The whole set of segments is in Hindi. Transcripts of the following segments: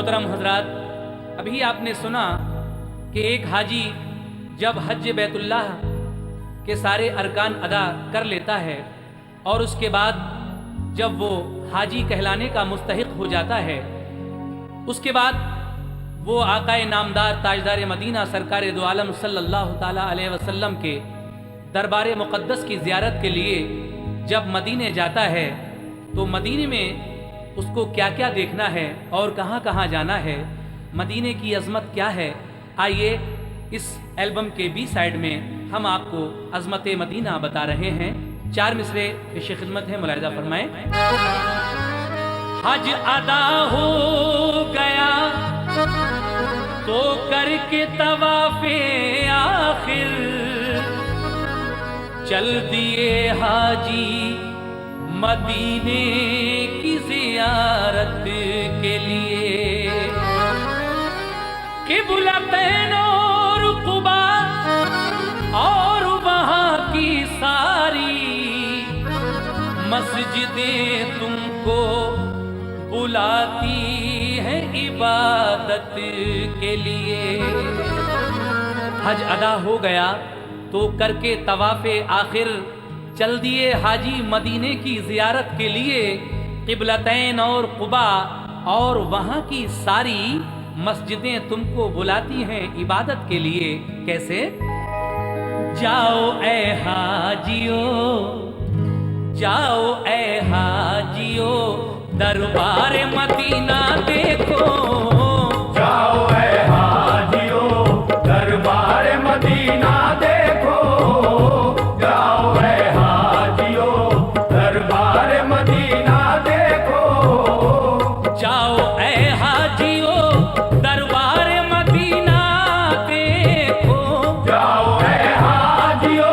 मोहतरम हजरात, अभी आपने सुना कि एक हाजी जब हज बैतुल्लाह के सारे अरकान अदा कर लेता है और उसके बाद जब वो हाजी कहलाने का मुस्तहिक हो जाता है, उसके बाद वो आकाए नामदार ताजदार मदीना सरकार दो आलम सल्लल्लाहु ताला अलैहि वसल्लम के दरबार मुक़द्दस की ज़ियारत के लिए जब मदीने जाता है तो मदीने में उसको क्या क्या देखना है और कहाँ कहाँ जाना है, मदीने की अज़मत क्या है। आइए इस एल्बम के बी साइड में हम आपको अज़मत मदीना बता रहे हैं। 4 मिसरे पेश खिदमत है, मुलाहिज़ा फरमाएं। हज अदा हो गया तो करके तवाफ़े आखिर चल दिए हाजी मदीने की ज़ियारत के लिए। क़िबलतैन और क़ुबा और वहाँ की सारी मस्जिदें तुमको बुलाती हैं इबादत के लिए। हज अदा हो गया तो करके तवाफ़े आखिर चल दिए हाजी मदीने की ज़ियारत के लिए। क़िबलतैन और क़ुबा और वहाँ की सारी मस्जिदें तुमको बुलाती हैं इबादत के लिए। कैसे? जाओ ए हाजियो, जाओ ए हाजियो, दरबार मदीना देखो। जाओ ए हाजियो, दरबार मदीना देखो। जाओ ए हाजियो, दरबार मदीना देखो। जाओ ए हाजियो, दरबार मदीना देखो। जाओ ए हाजियो,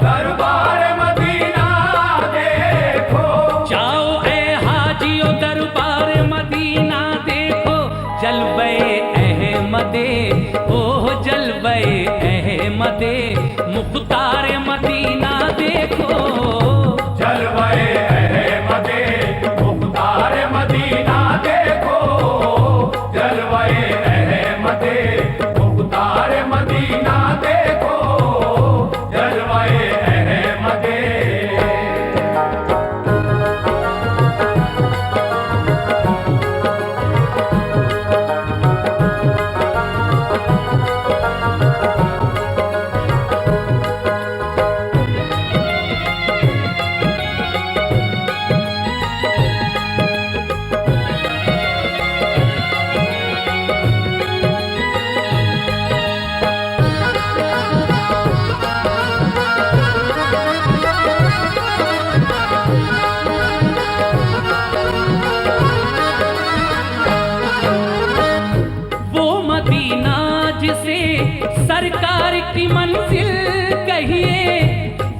दरबार मदीना देखो। जाओ ए हाजियो, दरबार मदीना देखो। जलवे अहमदे, ओह जलवे अहमदे, मुख्तार मदीना देखो। जलवे अहमदे, मुख्तार मदीना देखो। जलवे अहमदे, मुख्तार मदीना देखो। जलवे अहमदे। जिसे सरकार की मंजिल कहिए,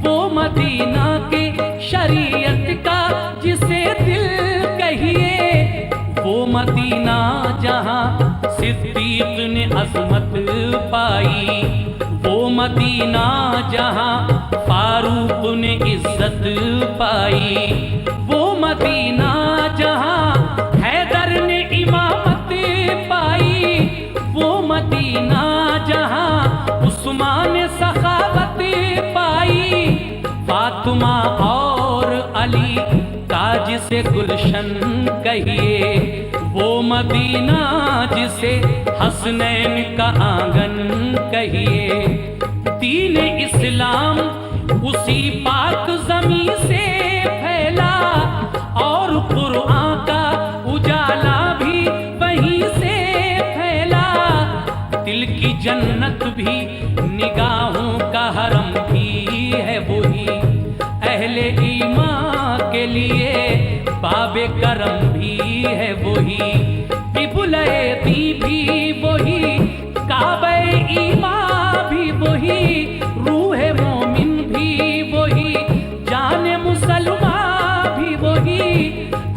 वो मदीना के शरीयत का जिसे दिल कहिए। वो मदीना जहाँ सिद्दीक ने अज़मत पाई, वो मदीना जहाँ फारूक ने इज्जत पाई। वो मदीना जहाँ हैदर ने इमामत पाई। वो मदीना जहाँ उस्मान सखावत पाई। फातिमा और अली ताज से गुलशन कहिए, वो मदीना जिसे हसनैन का आंगन कहिए। दीन इस्लाम उसी पाक ज़मीं से फैला और कुरान का उजाला भी वहीं से फैला। दिल की जन्नत भी निगाहों का हरम भी है वही, अहले ईमान के लिए बाबे करम भी है वही। क़िबला-ए-दी भी वही, काबे ईमान भी वही, रूह मोमिन भी वही, जाने मुसलमान भी वही।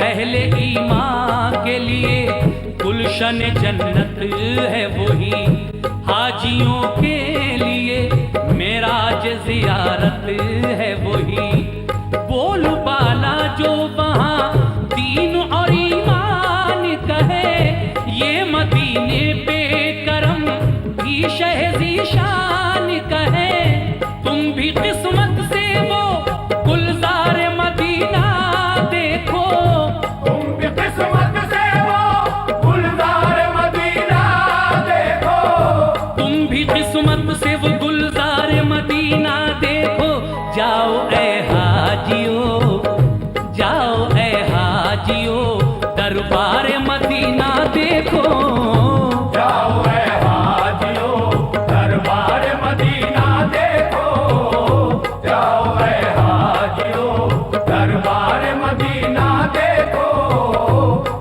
अहले ईमान के लिए गुलशन जन्नत है वही, हाजियों के लिए मेराज ज़ियारत है वही। बोल बाला जो वहाँ दीन और ईमान कहे, ये तुम भी किस्मत से वो गुलजार मदीना देखो, तुम भी किस्मत से वो गुलजार मदीना देखो। जाओ ऐ हाजियो, जाओ ऐ हाजियो, दरबार मदीना देखो। जाओ ऐ हाजियो, दरबार मदीना देखो, जाओ ऐ हाजियो, दरबार मदीना देखो,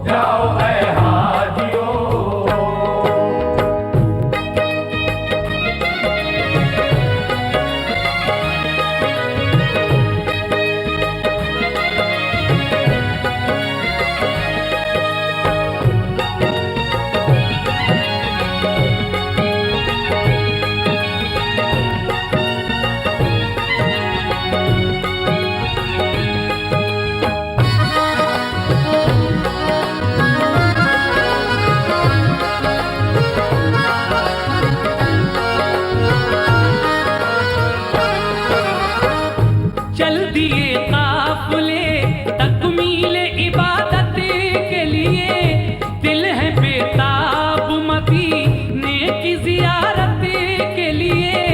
जाओ ऐ हाजियो। चल दिए काफिले तकमीले इबादत के लिए, दिल है बेताब मदीने की जियारत के लिए।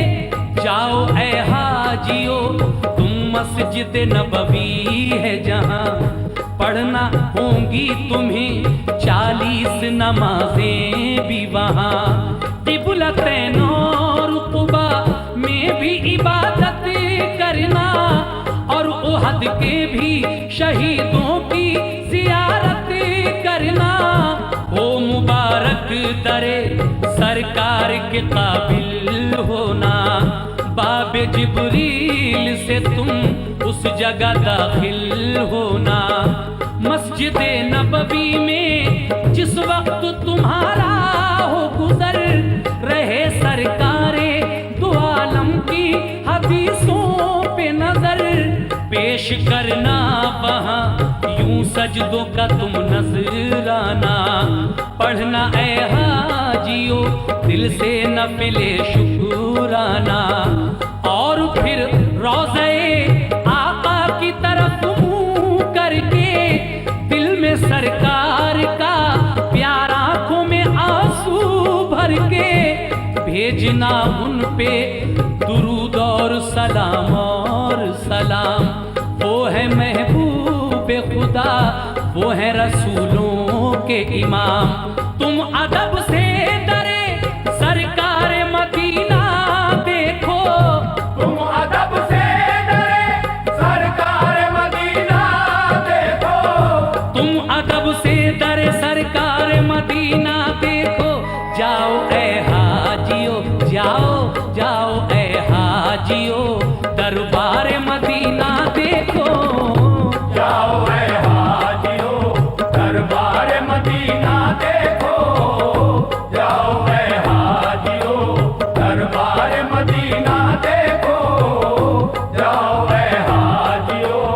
जाओ ऐ हाजियो, तुम मस्जिद नबवी है जहां, पढ़ना होंगी तुम्हें 40 नमाजें भी वहां। क़िबलतैन और क़ुबा में भी इबादत करना, और उहद के भी शहीदों की जियारत करना। ओ मुबारक दरे सरकार के काबिल होना, बाबे जिब्रील से तुम उस जगह दाखिल होना। मस्जिद नबवी में जिस वक्त तुम्हारा हो गुजर, रहे सरकारे दो आलम की हदीसों पे नजर। पेश करना वहाँ यूं सजदों का तुम नजराना, पढ़ना ऐ हाजियो दिल से नफिले शुक्राना। और फिर रोज़े आका की तरफ मुँह करके, दिल में सरकार का प्यार आँखों में आंसू भर के, भेजना उन पे दुरूद और सलाम और सलाम। वो है महबूब खुदा, वो है रसूलों के इमाम। तुम अदब से डरे सरकार मदीना देखो, तुम अदब से डरे सरकार मदीना देखो, तुम अदब से डरे सरकार मदीना देखो। जाओ ऐ हाजियो, जाओ जाओ ऐ हाजियो, दरबार मदीना देखो। जाओ ऐ हाजियो, दरबार मदीना देखो, जाओ ऐ हाजियो, दरबार मदीना देखो, जाओ ऐ हाजियो।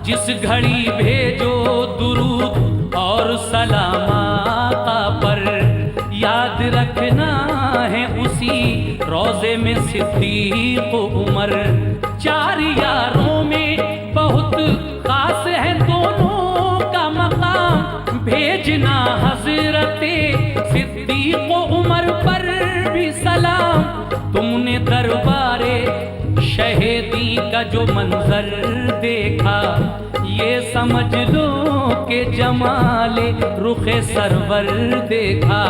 जिस घड़ी भेजो दुरूद और सलाम आका पर, याद रखना है उसी रोजे में सिद्दीक उमर। चार यारों में बहुत खास है दोनों का मकाम, भेजना हजरते सिद्दीक उमर पर भी सलाम। तुमने दरबारे शहीदी का जो मंजर देखा, ये समझ लो कि जमाले रुखे सरवर देखा।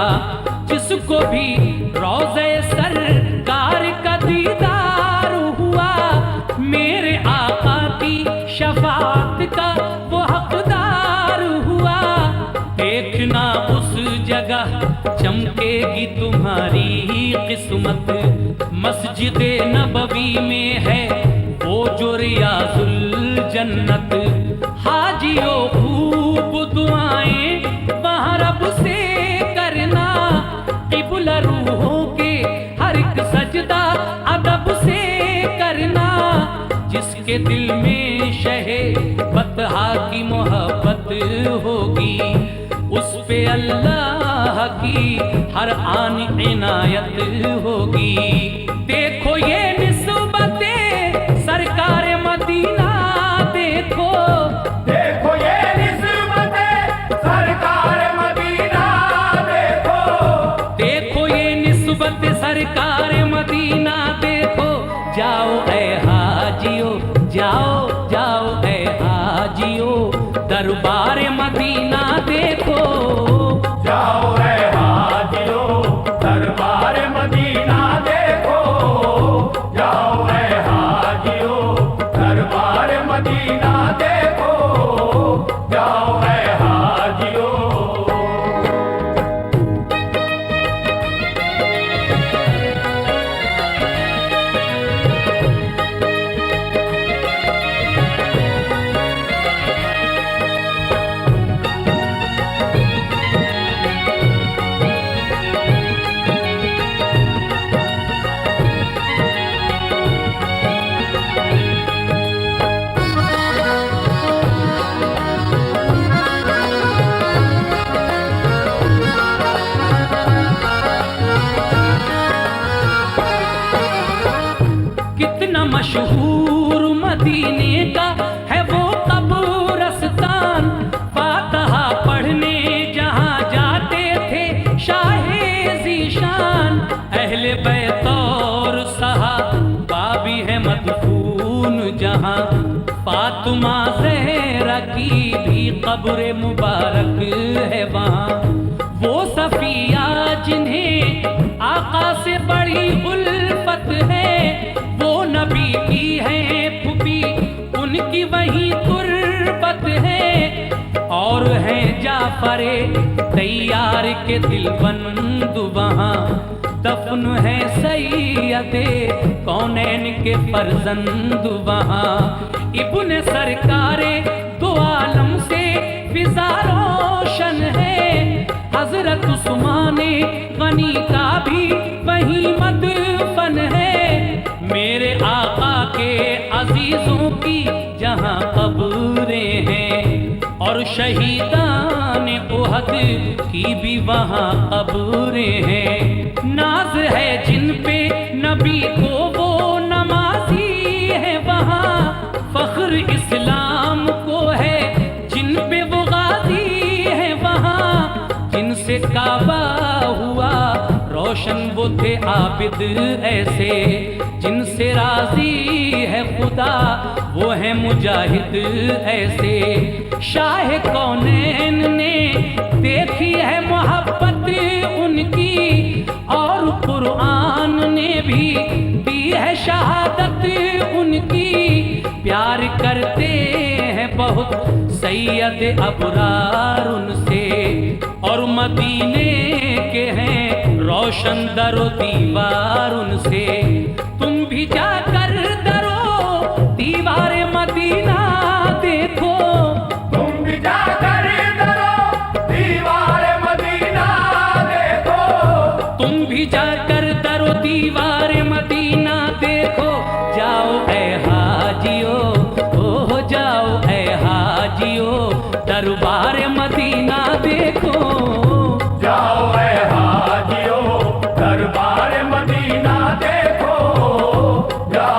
जिसको भी रोज़े सरकार का दीदार हुआ, किस्मत मस्जिद नबवी में है वो जो रियाजुल जन्नत। हाजियों खूब दुआएं वहाँ रब से करना, क़िबला रूहों के हर एक सजदा अदब से करना। जिसके दिल में शहे बतहा की मोहब्बत होगी, उस पे अल्लाह की हर आन इनायत होगी। देखो ये निस्बतें सरकार मदीना, देखो देखो ये निस्बतें सरकार मदीना, देखो देखो ये निस्बत सरकार मदीना, देखो। जाओ ऐ हाजियो, जाओ जाओ ऐ हाजियो, दरबार मदीना देखो। जाओ ऐ हाजियो, दरबार मदीना देखो। जाओ ऐ हाजियो, दरबार मदीना देखो। जाओ ऐ हाजियो। कितना मशहूर मदीने का है वो कब्रिस्तान, फातिहा पढ़ने जहाँ जाते थे शाहे ज़ीशान। अहले बैत और सहाबा भी है मदफून जहाँ, फातिमा ज़हरा की भी कब्र मुबारक है वहाँ। वो सफिया जिन्हें आका से बड़ी उल्फत है, वो नबी की है फूफी उनकी वही तुर्बत है। और हैं जाफरे तैयार के दिलबंद वहाँ, दफन है सैयदे कौनैन के फर्जंद वहाँ। इब्ने सरकारे दो आलम से फिजा रोशन है, हजरत उस्माने गनी का भी वही मदफन है। मेरे आका के अजीजों की जहाँ कब्रें हैं, और शहीदान उहद की भी वहाँ कब्रें हैं। नाज है जिन पे नबी को वो नमाजी है वहाँ, फख्र इस्लाम को है जिन पे वो गाजी है वहाँ। जिनसे काबा हुआ रोशन वो थे आबिद ऐसे, जिनसे राजी है खुदा वो है मुजाहिद ऐसे। शाह कौनैन ने देखी है मोहब्बत उनकी, और कुरान ने भी दी है शहादत उनकी। प्यार करते हैं बहुत सैयद अबरार उनसे, और मदीने के हैं रोशन दरो दीवार उनसे। तुम भी जाकर दरो दीवार मदीना देखो, तुम भी जाकर दरो दीवार मदीना देखो। तुम भी जाकर दरो दीवार मदीना देखो। जाओ ऐ हाजियो, ओ जाओ ऐ हाजियो, दरबार मदीना देखो। जाओ ऐ हाजियो, दरबार मदीना देखो। जाओ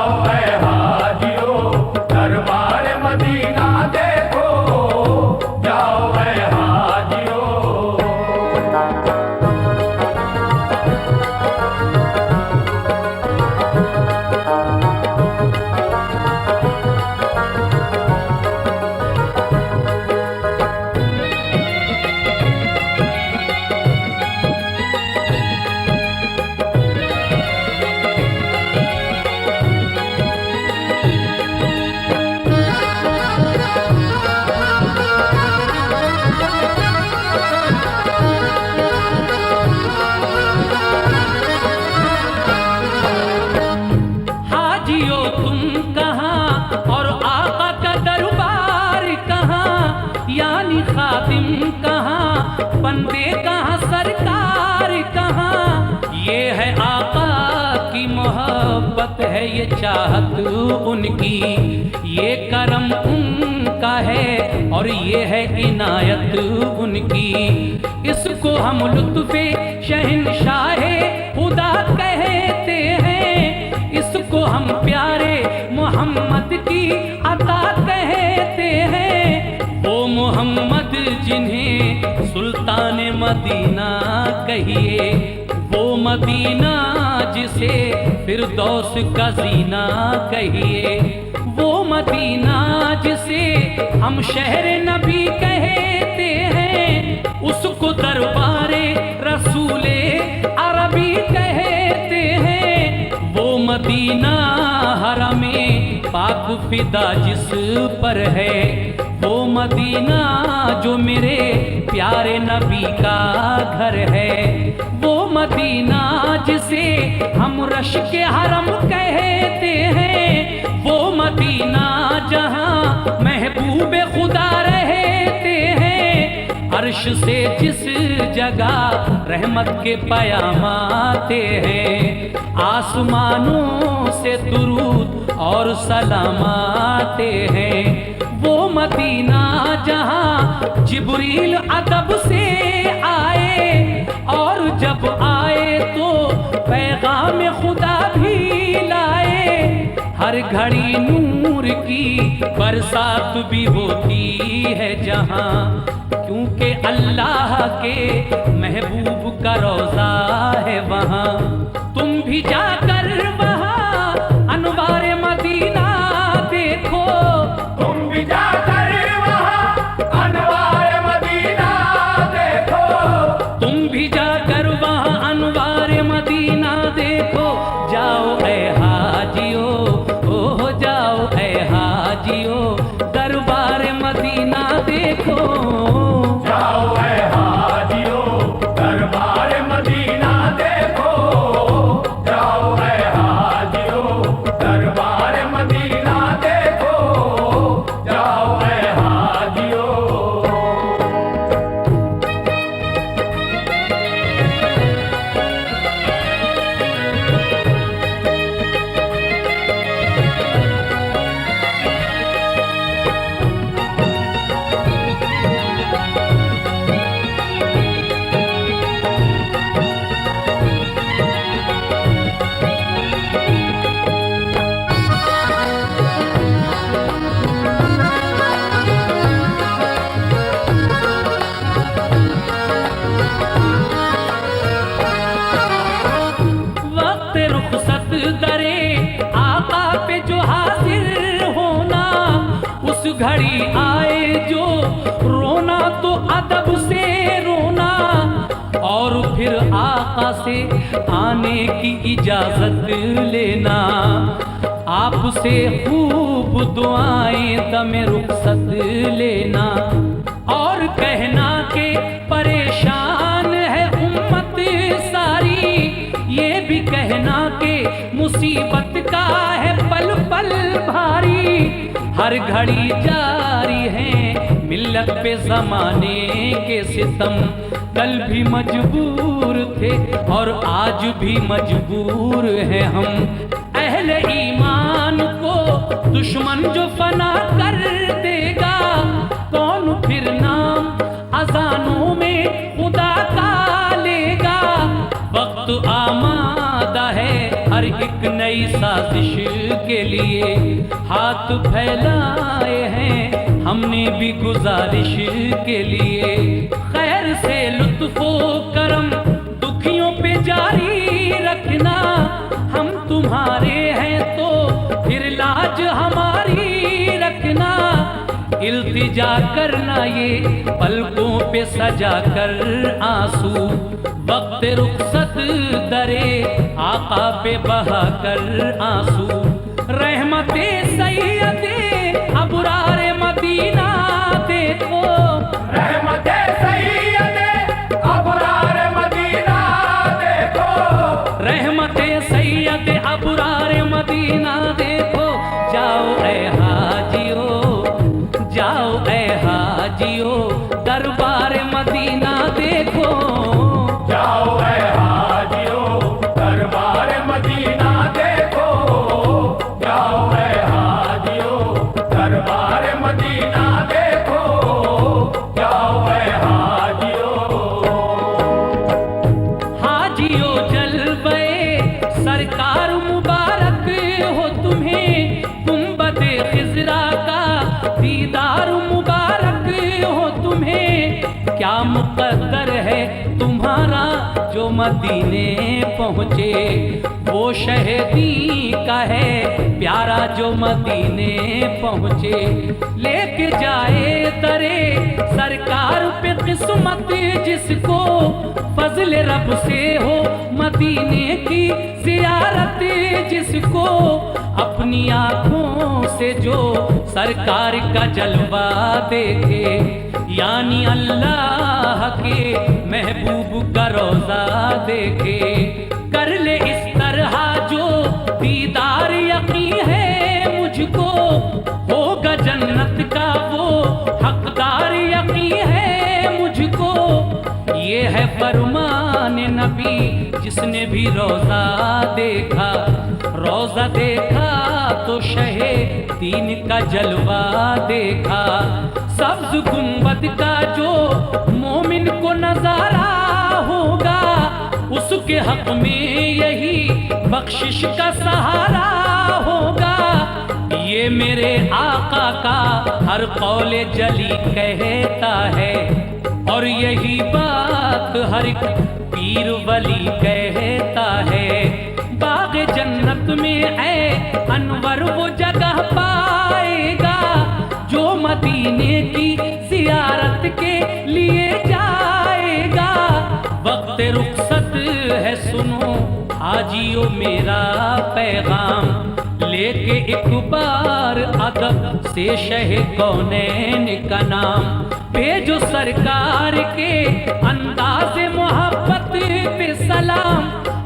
मोहब्बत है, ये चाहत उनकी, ये करम उनका है और ये है इनायत उनकी। इसको हम लुत्फ़े शहंशाहे खुदा कहते हैं, इसको हम प्यारे मोहम्मद की अता कहते हैं। वो मोहम्मद जिन्हें सुल्तान मदीना कहिए, वो मदीना जिसे फिरदौस का जीना कहिए, वो मदीना जिसे हम शहर नबी कहते हैं, उसको दरबारे रसूले अरबी कहते हैं। वो मदीना हरमे पाक फिदा जिस पर है, वो मदीना जो मेरे प्यारे नबी का घर है, वो मदीना जिसे हम रश के हरम कहते हैं, वो मदीना जहां महबूब खुदा रहते हैं। अर्श से जिस जगह रहमत के पयाम आते हैं, आसमानों से दुरूद और सलाम आते हैं। वो मदीना जहां जिब्रील अदब से आए और जब आए तो पैगाम खुदा भी लाए। हर घड़ी नूर की बरसात भी होती है जहां, क्योंकि अल्लाह के महबूब का रोज़ा है वहां। तुम भी जाकर वहां अनवार मदीना देखो, तुम भी जाकर वहाँ अनवार मदीना देखो। तुम भी जाकर वहां अनवार मदीना देखो। जाओ ऐ हाजियो, ओ जाओ ऐ हाजियो, दरबार मदीना देखो। जाओ ऐ हाजियो, दरबार मदीना देखो। जाओ ऐ हाजियो, दरबार मदीना देखो। जाओ ऐ हाजियो। वक्त रुखसत दरे आका पे जो हाजिर होना, उस घड़ी आए जो रोना तो अदब से रोना, और फिर आका से आने की इजाजत लेना। आपसे खूब दुआएं दमे रुखसत लेना, और कहना के परेशान है उम्मत सारी, ये भी कहना के मुसीबत का है पल पल भारी। हर घड़ी जारी है मिल्लत पे जमाने के सितम, कल भी मजबूर थे और आज भी मजबूर हैं हम। अहले ईमान को दुश्मन जो फना कर देगा, कौन फिर नाम अजानों में खुदा का लेगा। वक्त आमादा है हर एक नई साजिश के लिए, हाथ फैलाए हैं हमने भी गुजारिश के लिए। खैर से लुत्फो करम दुखियों पे जारी रखना, हम तुम्हारे हैं तो फिर लाज हमारी रखना। इल्तिजा करना ये पलकों पे सजा कर आंसू, वक्त रुखसत दरे आका पे बहा कर आंसू। रहमते सैयदे अबरार मदीना देखो, रहमते सैयदे अबरार मदीना देखो। रहमते सैयदे अबरार मदीना देखो। जाओ ऐ हाजियो, जाओ ऐ हाजियो, दरबार मदीना देखो। जाओ ऐ हाजियो, दरबार मदीना देखो। हिजरा का दीदार मुबारक हो तुम्हें। क्या मुकद्दर है तुम्हारा जो मदीने पहुँचे, वो शहीदी का है प्यारा जो मदीने पहुँचे। लेके जाए दरे सरकार पे किस्मत जिसको, फजल रब से हो मदीने की ज़ियारत जिसको। अपनी आँखों से जो सरकार का जलवा देखे, यानी अल्लाह के महबूब का रोज़ा देखे। कर ले इस तरह जो दीदार यकीन है मुझको, होगा जन्नत का वो हकदार यकीन है मुझको। ये है फरमान नबी जिसने भी रोज़ा देखा, रोज़ा देखा तो शहे दीन का जलवा देखा। सब्ज गुंबद का जो मोमिन को नजारा होगा, उसके हक में यही बख्शिश का सहारा होगा। ये मेरे आका का हर कौले जली कहता है, और यही बात हर एक पीर वली कहता है। बाग जन्नत में है अनवर वो जगह पाएगा, जो मदीने की ज़ियारत के लिए जाएगा। वक्त रुखसत है सुनो हाजियो मेरा पैगाम, लेके एक बार अदब से शहे कौनैन का नाम। भेजो सरकार के अंदाज़ मोहब्बत पे सलाम,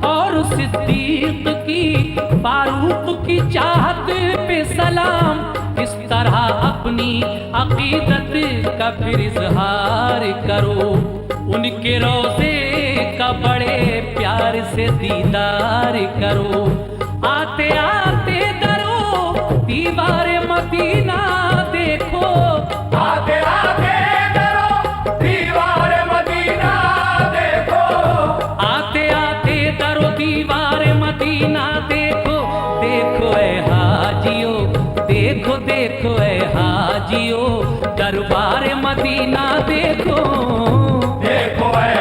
और सिद्दीक की फारूक की चाहत पे सलाम। इस तरह अपनी अकीदत का फिर इजहार करो, उनके रोज़े का बड़े प्यार से दीदार करो। आते आते दरो दीवार मदीना देखो, आते आते दरो दीवार मदीना देखो। आते आते दरो दीवार मदीना देखो। देखो ए हाजियो, देखो देखो ए हाजियो, दरबार मदीना देखो। देखो ऐ